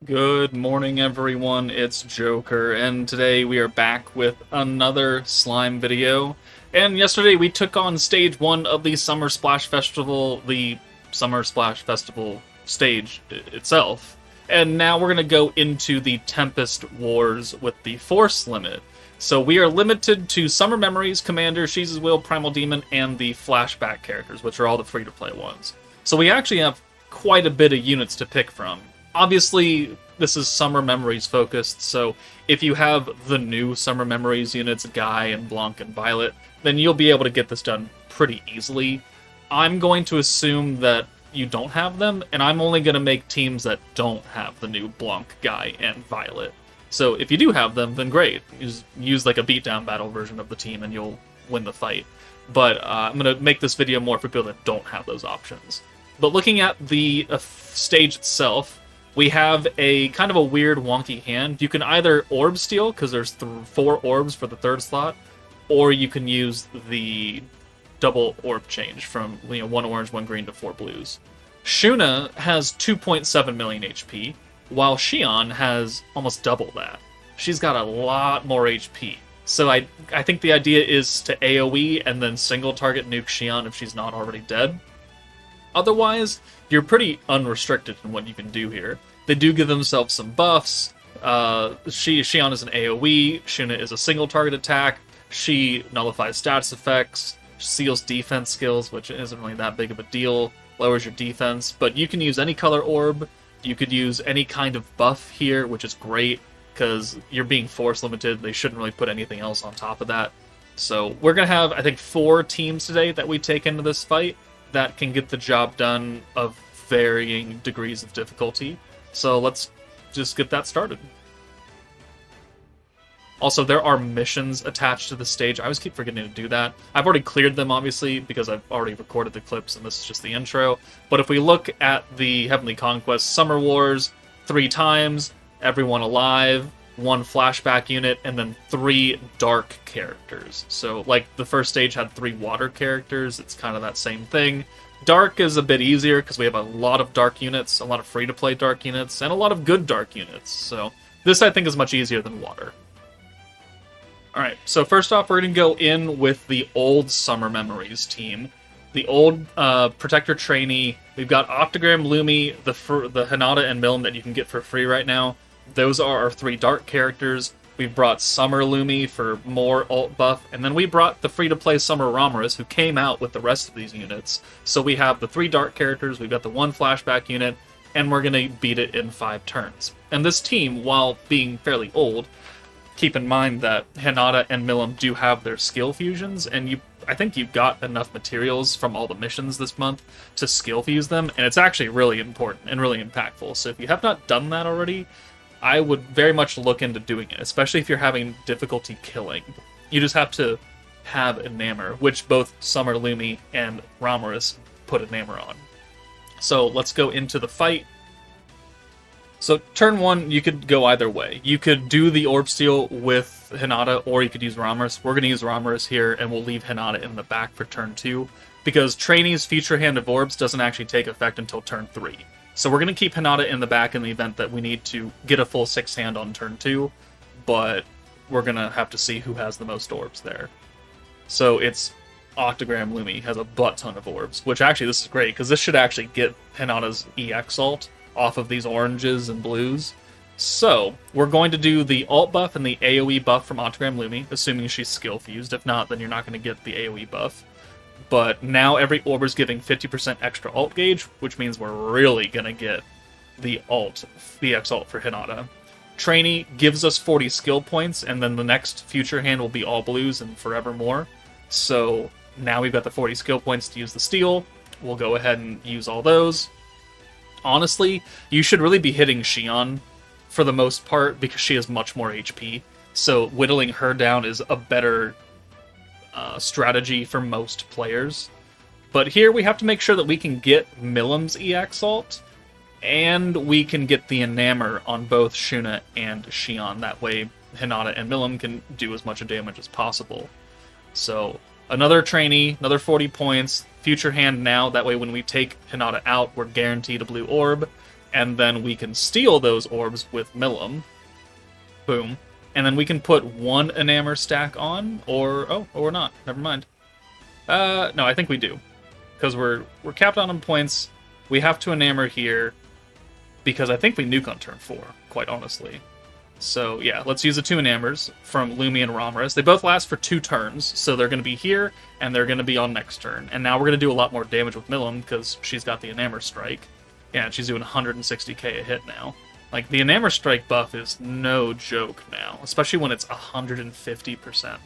Good morning, everyone. It's Joker, and today we are back with another slime video. And yesterday we took on stage one of the Summer Splash Festival, the Summer Splash Festival stage itself. And now we're going to go into the Tempest Wars with the Force Limit. So we are limited to Summer Memories, Commander, Sheez's Will, Primal Demon, and the flashback characters, which are all the free-to-play ones. So we actually have quite a bit of units to pick from. Obviously, this is Summer Memories focused, so if you have the new Summer Memories units, Guy and Blanc and Violet, then you'll be able to get this done pretty easily. I'm going to assume that you don't have them, and I'm only going to make teams that don't have the new Blanc, Guy, and Violet. So if you do have them, then great. Use like a beatdown battle version of the team and you'll win the fight. But I'm going to make this video more for people that don't have those options. But looking at the stage itself, we have a kind of a weird, wonky hand. You can either orb steal, because there's 4 orbs for the 3rd slot, or you can use the double orb change from 1 orange, 1 green to 4 blues. Shuna has 2.7 million HP, while Shion has almost double that. She's got a lot more HP. So I think the idea is to AoE and then single target nuke Shion if she's not already dead. Otherwise, you're pretty unrestricted in what you can do here. They do give themselves some buffs. Shion is an AoE, Shuna is a single target attack, she nullifies status effects, seals defense skills, which isn't really that big of a deal, lowers your defense, but you can use any color orb, you could use any kind of buff here, which is great, because you're being force limited, they shouldn't really put anything else on top of that. So we're going to have, I think, 4 teams today that we take into this fight that can get the job done of varying degrees of difficulty. So let's just get that started. Also, there are missions attached to the stage. I always keep forgetting to do that. I've already cleared them, obviously, because I've already recorded the clips, and this is just the intro. But if we look at the Heavenly Conquest Summer Wars, 3 times, everyone alive, 1 flashback unit, and then 3 dark characters. So, like, the first stage had 3 water characters, it's kind of that same thing. Dark is a bit easier, because we have a lot of dark units, a lot of free-to-play dark units, and a lot of good dark units. So, this, I think, is much easier than water. Alright, so first off, we're going to go in with the old Summer Memories team. The old Protector Trainee. We've got Octogram, Lumi, the Hinata, and Milm that you can get for free right now. Those are our 3 dark characters. We've brought Summer Lumi for more ult buff, and then we brought the free-to-play Summer Romorus, who came out with the rest of these units. So we have the 3 dark characters, we've got the 1 flashback unit, and we're going to beat it in 5 turns. And this team, while being fairly old, keep in mind that Hinata and Milm do have their skill fusions, and I think you've got enough materials from all the missions this month to skill fuse them, and it's actually really important and really impactful. So if you have not done that already, I would very much look into doing it, especially if you're having difficulty killing. You just have to have Enamor, which both Summer Lumi and Romorus put Enamor on. So let's go into the fight. So turn 1, you could go either way. You could do the Orb Steal with Hinata, or you could use Romorus. We're going to use Romorus here, and we'll leave Hinata in the back for turn 2, because Trainee's Future Hand of Orbs doesn't actually take effect until turn 3. So we're going to keep Hinata in the back in the event that we need to get a full 6 hand on turn 2, but we're going to have to see who has the most orbs there. So it's Octogram Lumi has a butt ton of orbs, which actually this is great, because this should actually get Hinata's EX ult off of these oranges and blues. So we're going to do the ult buff and the AoE buff from Octogram Lumi, assuming she's skill fused. If not, then you're not going to get the AoE buff. But now every orb is giving 50% extra ult gauge, which means we're really going to get the EX ult for Hinata. Trainee gives us 40 skill points, and then the next future hand will be all blues and forevermore. So now we've got the 40 skill points to use the steal. We'll go ahead and use all those. Honestly, you should really be hitting Shion for the most part, because she has much more HP. So whittling her down is a better strategy for most players. But here we have to make sure that we can get Milm's EX ult, and we can get the Enamor on both Shuna and Shion. That way Hinata and Milm can do as much damage as possible. So another Trainee, another 40 points, future hand now, that way when we take Hinata out, we're guaranteed a blue orb, and then we can steal those orbs with Milim. Boom. And then we can put one Enamor stack on, or not. Never mind. No, I think we do. Because we're capped on points. We have to Enamor here, because I think we nuke on turn 4, quite honestly. So, yeah, let's use the 2 Enamors from Lumi and Ramaris. They both last for 2 turns, so they're going to be here, and they're going to be on next turn. And now we're going to do a lot more damage with Milim, because she's got the Enamor Strike. Yeah, and she's doing 160k a hit now. Like, the Enamor Strike buff is no joke now, especially when it's 150%.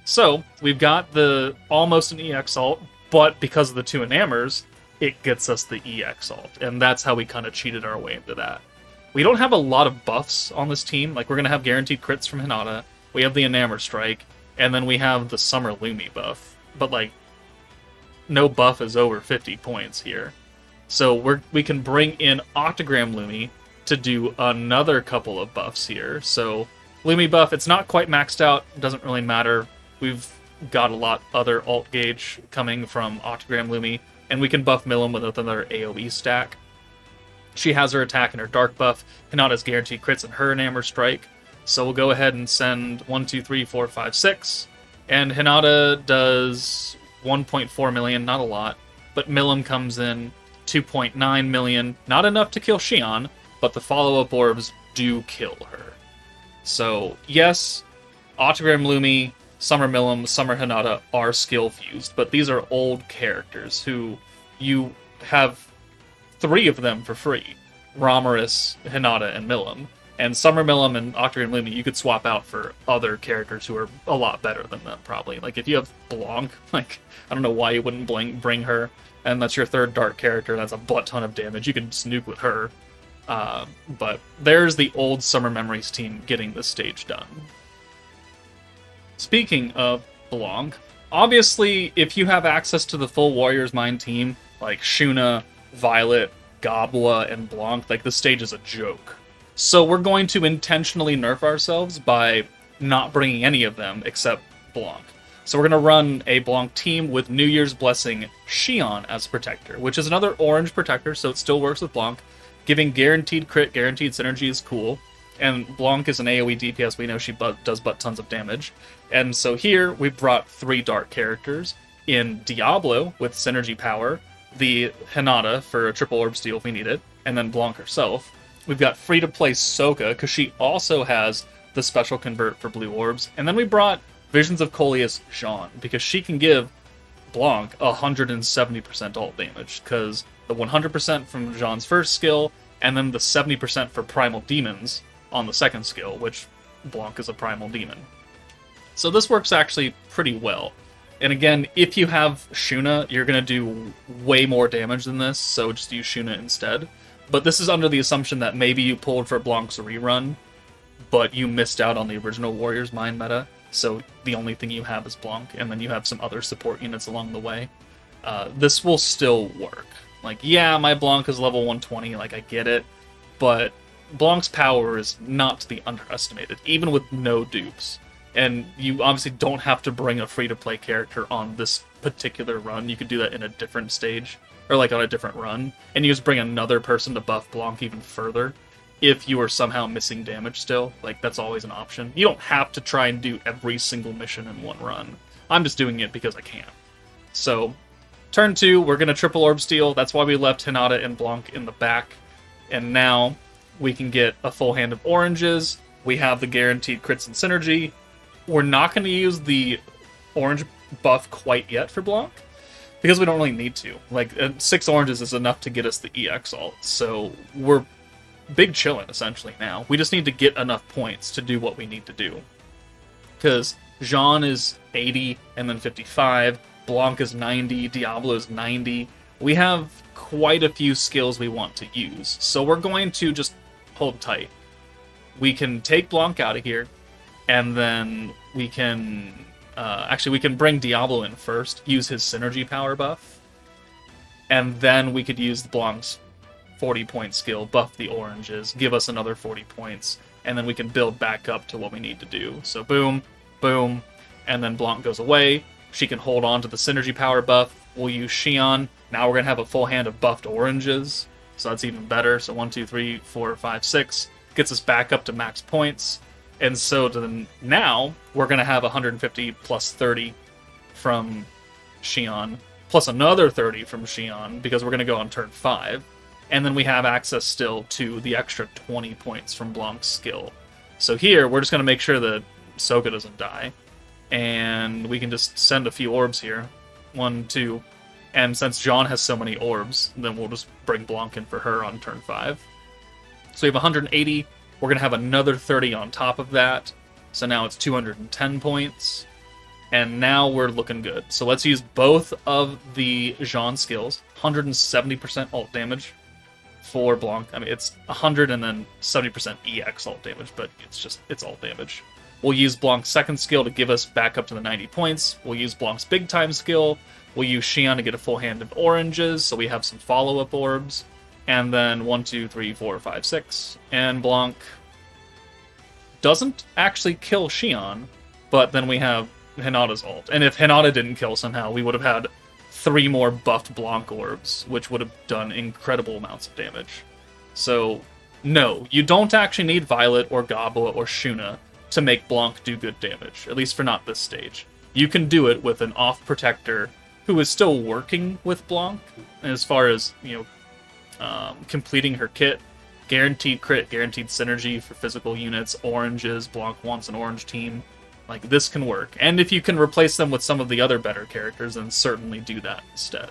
So, we've got the almost an EX ult, but because of the 2 Enamors, it gets us the EX ult, and that's how we kind of cheated our way into that. We don't have a lot of buffs on this team. Like, we're going to have guaranteed crits from Hinata, we have the Enamor Strike, and then we have the Summer Lumi buff. But, like, no buff is over 50 points here. So we can bring in Octogram Lumi to do another couple of buffs here. So, Lumi buff, it's not quite maxed out, doesn't really matter. We've got a lot other alt gauge coming from Octogram Lumi, and we can buff Milim with another AoE stack. She has her attack and her dark buff. Hinata's guaranteed crits and her Enamor Strike. So we'll go ahead and send 1, 2, 3, 4, 5, 6. And Hinata does 1.4 million, not a lot. But Milim comes in 2.9 million. Not enough to kill Shion, but the follow-up orbs do kill her. So, yes, Octogram Lumi, Summer Milim, Summer Hinata are skill fused, but these are old characters who you have 3 of them for free. Ramaris, Hinata, and Milim. And Summer Milim and Octogram Lumi you could swap out for other characters who are a lot better than them, probably. Like, if you have Blanc, like, I don't know why you wouldn't bring her, and that's your 3rd dark character, that's a butt ton of damage. You can snook with her. But there's the old Summer Memories team getting this stage done. Speaking of Blanc, obviously, if you have access to the full Warrior's Mind team, like Shuna, Violet, Gobwa, and Blanc, like, the stage is a joke. So we're going to intentionally nerf ourselves by not bringing any of them except Blanc. So we're going to run a Blanc team with New Year's Blessing Shion as Protector, which is another orange Protector, so it still works with Blanc. Giving guaranteed crit, guaranteed synergy is cool. And Blanc is an AoE DPS, we know she does but tons of damage. And so here, we brought 3 dark characters in Diablo with synergy power, the Hinata for a triple orb steal if we need it, and then Blanc herself. We've got free-to-play Soka, because she also has the special convert for blue orbs. And then we brought Visions of Coleus Jean, because she can give Blanc 170% ult damage, because the 100% from Jean's first skill, and then the 70% for Primal Demons on the second skill, which Blanc is a Primal Demon. So this works actually pretty well. And again, if you have Shuna, you're going to do way more damage than this, so just use Shuna instead. But this is under the assumption that maybe you pulled for Blanc's rerun, but you missed out on the original Warrior's Mind meta, so the only thing you have is Blanc, and then you have some other support units along the way. This will still work. Like, yeah, my Blanc is level 120, like, I get it, but Blanc's power is not to be underestimated, even with no dupes. And you obviously don't have to bring a free-to-play character on this particular run. You could do that in a different stage, or like on a different run, and you just bring another person to buff Blanc even further. If you are somehow missing damage still, like, that's always an option. You don't have to try and do every single mission in one run. I'm just doing it because I can. So, turn 2, we're going to triple orb steal. That's why we left Hinata and Blanc in the back. And now we can get a full hand of oranges. We have the guaranteed crits and synergy. We're not going to use the orange buff quite yet for Blanc, because we don't really need to. Like, 6 oranges is enough to get us the EX ult, so we're big chillin' essentially now. We just need to get enough points to do what we need to do. Because Jean is 80 and then 55, Blanc is 90, Diablo is 90. We have quite a few skills we want to use, so we're going to just hold tight. We can take Blanc out of here, and then we can... actually, we can bring Diablo in first, use his synergy power buff, and then we could use Blanc's 40-point skill, buff the oranges, give us another 40 points, and then we can build back up to what we need to do. So boom, boom, and then Blanc goes away. She can hold on to the synergy power buff. We'll use Shion. Now we're going to have a full hand of buffed oranges. So that's even better. So 1, 2, 3, 4, 5, 6 gets us back up to max points. And so then now we're going to have 150 plus 30 from Shion, plus another 30 from Shion, because we're going to go on turn 5. And then we have access still to the extra 20 points from Blanc's skill. So here, we're just going to make sure that Soka doesn't die. And we can just send a few orbs here. 1, 2. And since Jean has so many orbs, then we'll just bring Blanc in for her on turn 5. So we have 180. We're going to have another 30 on top of that. So now it's 210 points. And now we're looking good. So let's use both of the Jean skills. 170% ult damage for Blanc. I mean, it's 100 and then 70% EX ult damage, but it's ult damage. We'll use Blanc's second skill to give us back up to the 90 points. We'll use Blanc's big time skill. We'll use Shion to get a full hand of oranges, so we have some follow-up orbs. And then 1, 2, 3, 4, 5, 6. And Blanc doesn't actually kill Shion, but then we have Hinata's ult. And if Hinata didn't kill somehow, we would have had 3 more buffed Blanc orbs, which would have done incredible amounts of damage. So, no, you don't actually need Violet or Goblet or Shuna to make Blanc do good damage, at least for not this stage. You can do it with an off protector who is still working with Blanc, as far as, completing her kit. Guaranteed crit, guaranteed synergy for physical units, oranges, Blanc wants an orange team. Like, this can work. And if you can replace them with some of the other better characters, then certainly do that instead.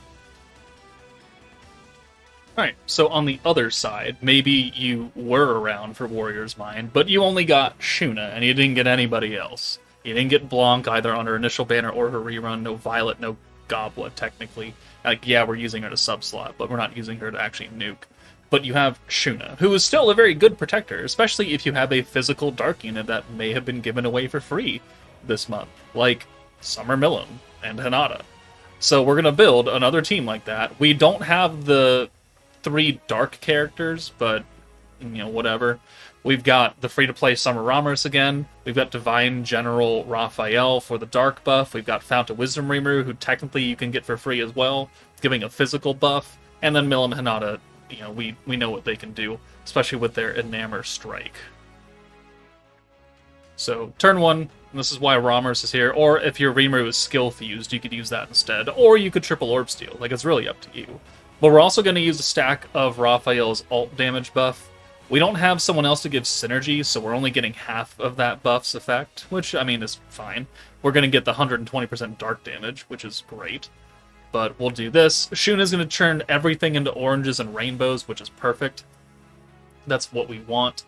Alright, so on the other side, maybe you were around for Warrior's Mind, but you only got Shuna, and you didn't get anybody else. You didn't get Blanc either on her initial banner or her rerun, no Violet, no Goblet, technically. Like, yeah, we're using her to sub-slot, but we're not using her to actually nuke. But you have Shuna, who is still a very good protector, especially if you have a physical dark unit that may have been given away for free this month, like Summer Millum and Hinata. So we're going to build another team like that. We don't have the 3 dark characters, but, whatever. We've got the free-to-play Summer Ramorous again. We've got Divine General Raphael for the dark buff. We've got Fount of Wisdom Rimuru, who technically you can get for free as well, giving a physical buff. And then Millum Hinata, we know what they can do, especially with their Enamor Strike. So, turn 1, this is why Ramorous is here, or if your Rimuru is skill fused, you could use that instead, or you could triple Orb Steal, like, it's really up to you. But we're also going to use a stack of Raphael's ult damage buff. We don't have someone else to give synergy, so we're only getting half of that buff's effect, which, is fine. We're going to get the 120% dark damage, which is great. But we'll do this. Shuna's going to turn everything into oranges and rainbows, which is perfect. That's what we want.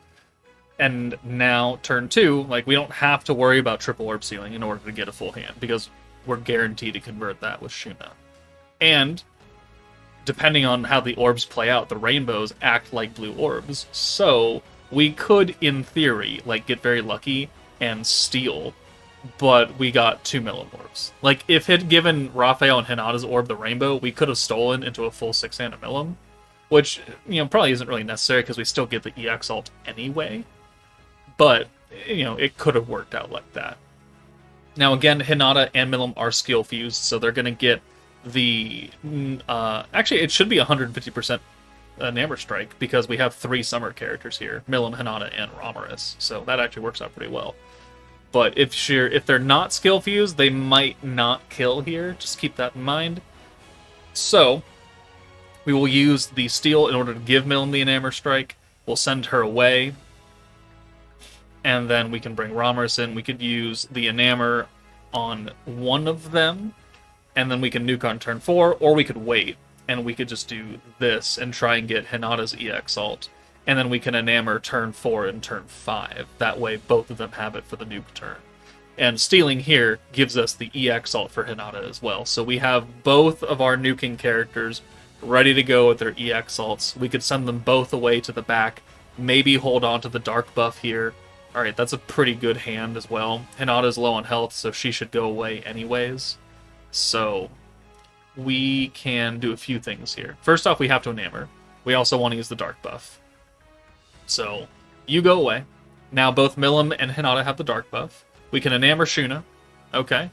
And now, turn 2, we don't have to worry about triple orb sealing in order to get a full hand, because we're guaranteed to convert that with Shuna. And, depending on how the orbs play out, the rainbows act like blue orbs. So, we could, in theory, get very lucky and steal, but we got 2 Millum orbs. If it had given Raphael and Hinata's orb the rainbow, we could have stolen into a full 6 hand of Millum, which, probably isn't really necessary because we still get the EX ult anyway. But, it could have worked out like that. Now, again, Hinata and Millum are skill fused, so they're going to get the... actually, it should be 150% Enamor Strike, because we have 3 summer characters here, Millum, Hinata, and Ramorous, so that actually works out pretty well. But if they're not skill fused, they might not kill here. Just keep that in mind. So, we will use the Steel in order to give Millum the Enamor Strike. We'll send her away. And then we can bring Ramorous in. We could use the Enamor on one of them. And then we can nuke on turn 4. Or we could wait. And we could just do this and try and get Hinata's EX ult. And then we can Enamor turn 4 and turn 5. That way, both of them have it for the nuke turn. And stealing here gives us the EX ult for Hinata as well. So we have both of our nuking characters ready to go with their EX ults. We could send them both away to the back. Maybe hold on to the dark buff here. Alright, that's a pretty good hand as well. Hinata's low on health, so she should go away anyways. So, we can do a few things here. First off, we have to Enamor. We also want to use the dark buff. So, you go away. Now both Millum and Hinata have the dark buff. We can Enamor Shuna. Okay.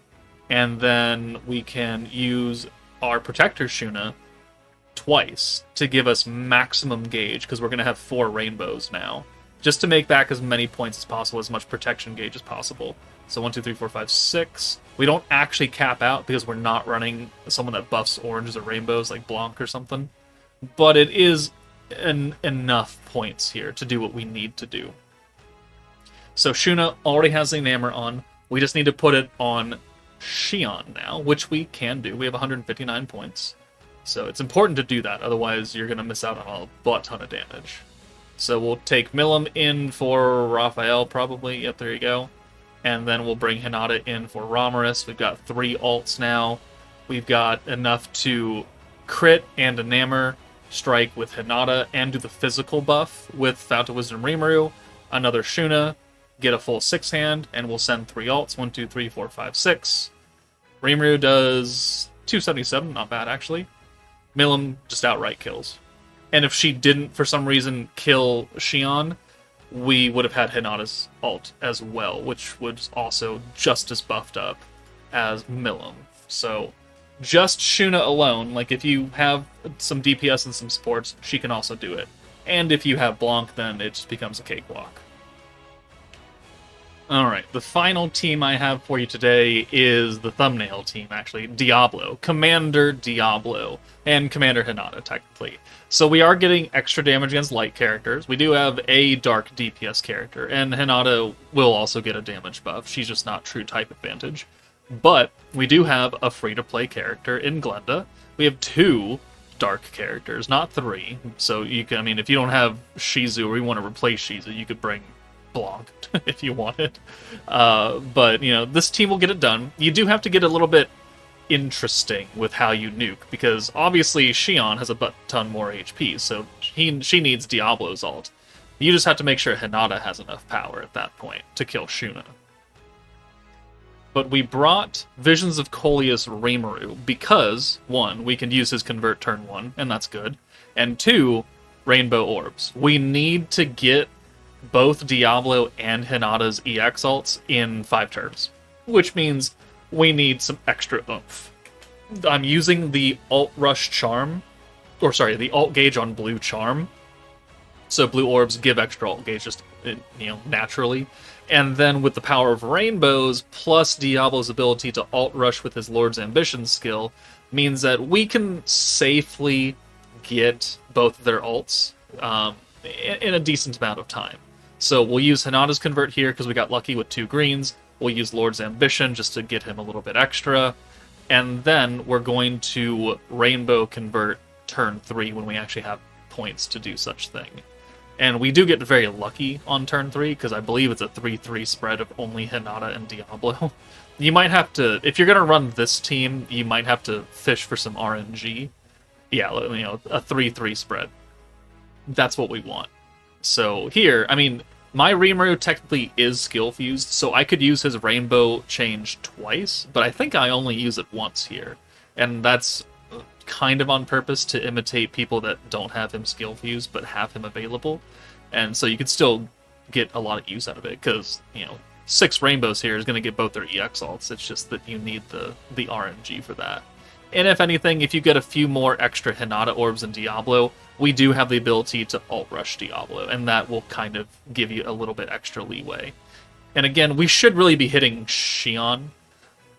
And then we can use our Protector Shuna twice to give us maximum gauge, because we're going to have 4 rainbows now, just to make back as many points as possible, as much protection gauge as possible. So 1, 2, 3, 4, 5, 6. We don't actually cap out because we're not running someone that buffs oranges or rainbows like Blanc or something. But it is enough points here to do what we need to do. So Shuna already has the Enamor on. We just need to put it on Shion now, which we can do. We have 159 points. So it's important to do that, otherwise you're going to miss out on a butt ton of damage. So we'll take Milim in for Raphael, probably. Yep, there you go. And then we'll bring Hinata in for Ramaris. We've got 3 alts now. We've got enough to crit and Enamor, strike with Hinata, and do the physical buff with Fountain Wisdom Rimuru. Another Shuna, get a full 6-hand, and we'll send 3 alts. 1, 2, 3, 4, 5, 6. Rimuru does 277, not bad actually. Milim just outright kills. And if she didn't, for some reason, kill Shion, we would have had Hinata's ult as well, which was also just as buffed up as Milim. So, just Shuna alone, like if you have some DPS and some supports, she can also do it. And if you have Blanc, then it just becomes a cakewalk. Alright, the final team I have for you today is the thumbnail team, actually. Diablo. Commander Diablo. And Commander Hinata, technically. So we are getting extra damage against light characters. We do have a dark DPS character, and Hinata will also get a damage buff. She's just not true type advantage. But we do have a free-to-play character in Glenda. We have 2 dark characters, not 3. So you can, I mean, if you don't have Shizu or you want to replace Shizu, you could bring Blanc if you wanted. But, you know, this team will get it done. You do have to get a little bit interesting with how you nuke, because obviously Shion has a ton more HP, so she needs Diablo's ult. You just have to make sure Hinata has enough power at that point to kill Shuna. But we brought Visions of Coleus Rimuru because, 1, we can use his convert turn 1, and that's good, and 2, Rainbow Orbs. We need to get both Diablo and Hinata's EX ults in 5 turns, which means we need some extra oomph. I'm using the alt rush charm, or sorry, the alt gauge on blue charm. So blue orbs give extra alt gauge just, you know, naturally. And then with the power of rainbows, plus Diablo's ability to alt rush with his Lord's Ambition skill, means that we can safely get both of their ults in a decent amount of time. So we'll use Hinata's convert here because we got lucky with 2 greens. We'll use Lord's Ambition just to get him a little bit extra. And then we're going to Rainbow convert turn 3 when we actually have points to do such thing. And we do get very lucky on turn 3, because I believe it's a 3-3 spread of only Hinata and Diablo. You might have to, if you're going to run this team, you might have to fish for some RNG. Yeah, you know, a 3-3 spread. That's what we want. So here, I mean, my Rimuru technically is skill fused, so I could use his Rainbow change twice, but I think I only use it once here. And that's kind of on purpose to imitate people that don't have him skill fused, but have him available. And so you can still get a lot of use out of it, because, you know, 6 rainbows here is going to get both their EX ults. It's just that you need the RNG for that. And if anything, if you get a few more extra Hinata orbs in Diablo, we do have the ability to alt rush Diablo, and that will kind of give you a little bit extra leeway. And again, we should really be hitting Shion,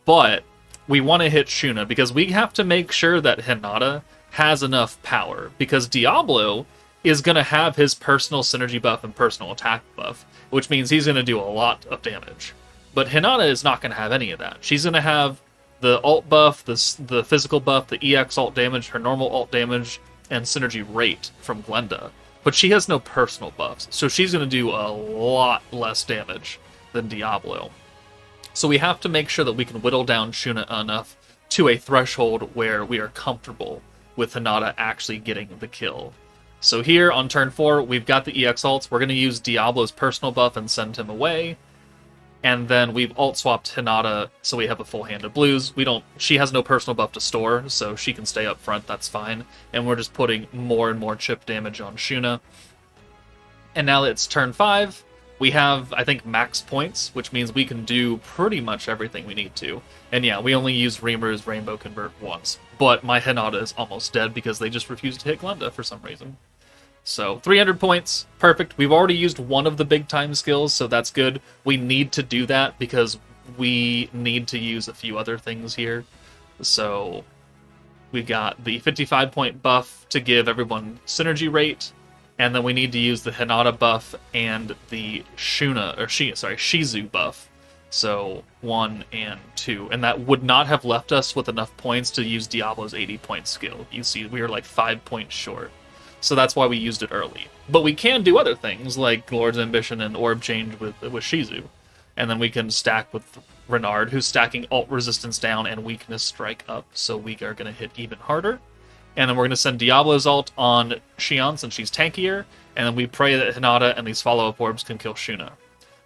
but we want to hit Shuna because we have to make sure that Hinata has enough power, because Diablo is going to have his personal synergy buff and personal attack buff, which means he's going to do a lot of damage. But Hinata is not going to have any of that. She's going to have the alt buff, the physical buff, the EX alt damage, her normal alt damage, and synergy rate from Glenda. But she has no personal buffs, so she's going to do a lot less damage than Diablo. So we have to make sure that we can whittle down Shuna enough to a threshold where we are comfortable with Hinata actually getting the kill. So here on turn 4, we've got the EX alts. We're going to use Diablo's personal buff and send him away. And then we've alt-swapped Hinata, so we have a full hand of blues. She has no personal buff to store, so she can stay up front, that's fine. And we're just putting more and more chip damage on Shuna. And now that it's turn 5, we have, I think, max points, which means we can do pretty much everything we need to. And yeah, we only used Reamer's Rainbow Convert once, but my Hinata is almost dead because they just refused to hit Glenda for some reason. So 300 points, perfect. We've already used one of the big time skills, so that's good. We need to do that because we need to use a few other things here. So we got the 55 point buff to give everyone synergy rate, and then we need to use the Hinata buff and the Shizu buff. So 1 and 2, and that would not have left us with enough points to use Diablo's 80 point skill. You see, we were like 5 points short. So that's why we used it early. But we can do other things, like Lord's Ambition and Orb Change with Shizu. And then we can stack with Renard, who's stacking ult resistance down and weakness strike up, so we are going to hit even harder. And then we're going to send Diablo's ult on Shion, since she's tankier, and then we pray that Hinata and these follow-up orbs can kill Shuna.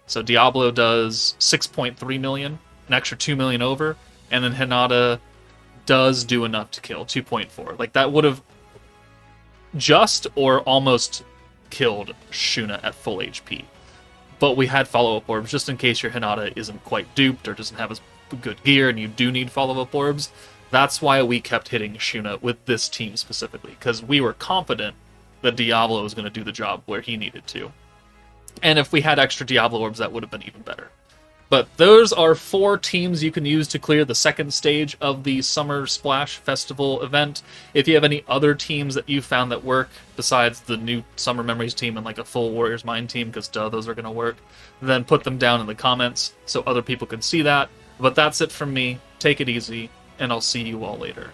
So Diablo does 6.3 million, an extra 2 million over, and then Hinata does do enough to kill, 2.4. Like, that would have just or almost killed Shuna at full HP. But we had follow-up orbs, just in case your Hinata isn't quite duped or doesn't have as good gear and you do need follow-up orbs. That's why we kept hitting Shuna with this team specifically, because we were confident that Diablo was going to do the job where he needed to. And if we had extra Diablo orbs, that would have been even better. But those are 4 teams you can use to clear the second stage of the Summer Splash Festival event. If you have any other teams that you found that work, besides the new Summer Memories team and like a full Warriors Mind team, because those are going to work, then put them down in the comments so other people can see that. But that's it from me. Take it easy, and I'll see you all later.